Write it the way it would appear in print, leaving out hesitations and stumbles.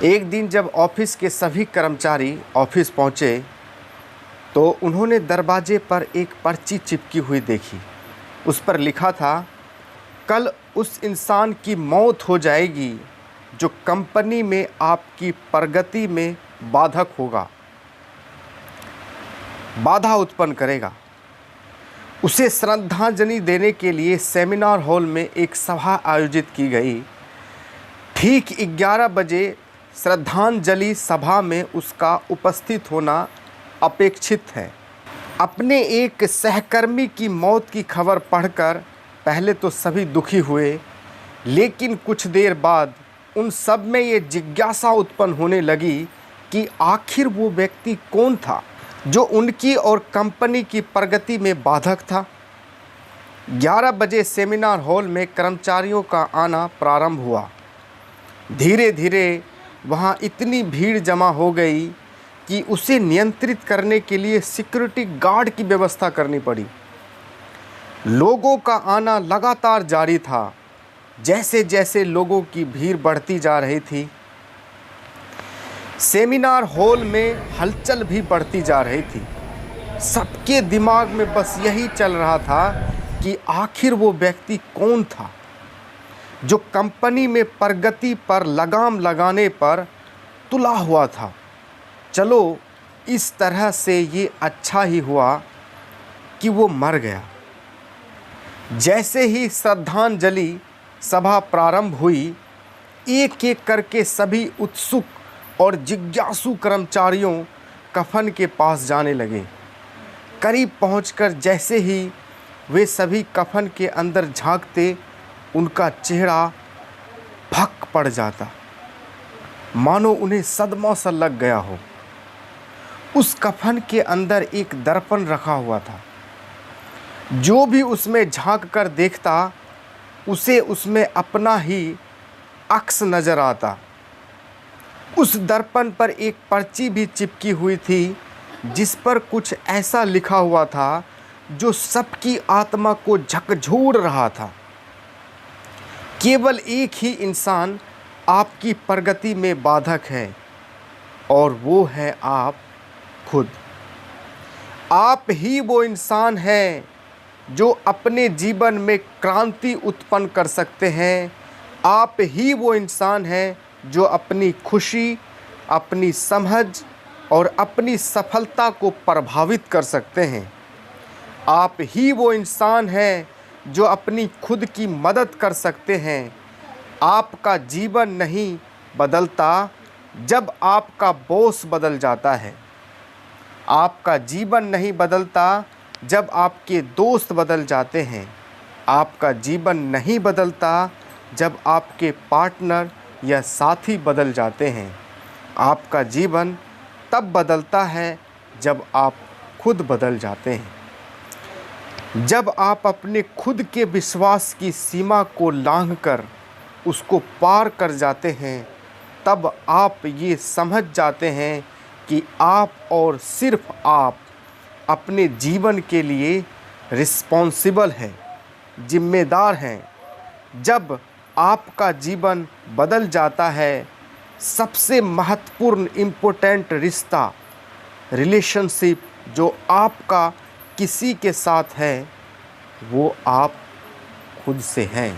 एक दिन जब ऑफिस के सभी कर्मचारी ऑफिस पहुँचे तो उन्होंने दरवाजे पर एक पर्ची चिपकी हुई देखी। उस पर लिखा था, कल उस इंसान की मौत हो जाएगी जो कंपनी में आपकी प्रगति में बाधक होगा, बाधा उत्पन्न करेगा। उसे श्रद्धांजलि देने के लिए सेमिनार हॉल में एक सभा आयोजित की गई। ठीक 11 बजे श्रद्धांजलि सभा में उसका उपस्थित होना अपेक्षित है। अपने एक सहकर्मी की मौत की खबर पढ़कर पहले तो सभी दुखी हुए, लेकिन कुछ देर बाद उन सब में ये जिज्ञासा उत्पन्न होने लगी कि आखिर वो व्यक्ति कौन था जो उनकी और कंपनी की प्रगति में बाधक था। 11 बजे सेमिनार हॉल में कर्मचारियों का आना प्रारंभ हुआ। धीरे धीरे वहाँ इतनी भीड़ जमा हो गई कि उसे नियंत्रित करने के लिए सिक्योरिटी गार्ड की व्यवस्था करनी पड़ी। लोगों का आना लगातार जारी था। जैसे जैसे लोगों की भीड़ बढ़ती जा रही थी, सेमिनार हॉल में हलचल भी बढ़ती जा रही थी। सबके दिमाग में बस यही चल रहा था कि आखिर वो व्यक्ति कौन था जो कंपनी में प्रगति पर लगाम लगाने पर तुला हुआ था। चलो, इस तरह से ये अच्छा ही हुआ कि वो मर गया। जैसे ही श्रद्धांजलि सभा प्रारंभ हुई, एक एक करके सभी उत्सुक और जिज्ञासु कर्मचारियों कफन के पास जाने लगे। करीब पहुंचकर जैसे ही वे सभी कफन के अंदर झांकते, उनका चेहरा भक पड़ जाता, मानो उन्हें सदमा सा लग गया हो। उस कफन के अंदर एक दर्पण रखा हुआ था। जो भी उसमें झांक कर देखता, उसे उसमें अपना ही अक्स नज़र आता। उस दर्पण पर एक पर्ची भी चिपकी हुई थी, जिस पर कुछ ऐसा लिखा हुआ था जो सबकी आत्मा को झकझोर रहा था। केवल एक ही इंसान आपकी प्रगति में बाधक है, और वो है आप खुद। आप ही वो इंसान हैं जो अपने जीवन में क्रांति उत्पन्न कर सकते हैं। आप ही वो इंसान हैं जो अपनी खुशी, अपनी समझ और अपनी सफलता को प्रभावित कर सकते हैं। आप ही वो इंसान हैं जो अपनी खुद की मदद कर सकते हैं। आपका जीवन नहीं बदलता जब आपका बॉस बदल जाता है। आपका जीवन नहीं बदलता जब आपके दोस्त बदल जाते हैं। आपका जीवन नहीं बदलता जब आपके पार्टनर या साथी बदल जाते हैं। आपका जीवन तब बदलता है जब आप खुद बदल जाते हैं। जब आप अपने खुद के विश्वास की सीमा को लांघकर उसको पार कर जाते हैं, तब आप ये समझ जाते हैं कि आप और सिर्फ आप अपने जीवन के लिए रिस्पॉन्सिबल हैं, जिम्मेदार हैं। जब आपका जीवन बदल जाता है, सबसे महत्वपूर्ण इम्पोर्टेंट रिश्ता, रिलेशनशिप जो आपका किसी के साथ है, वो आप खुद से हैं।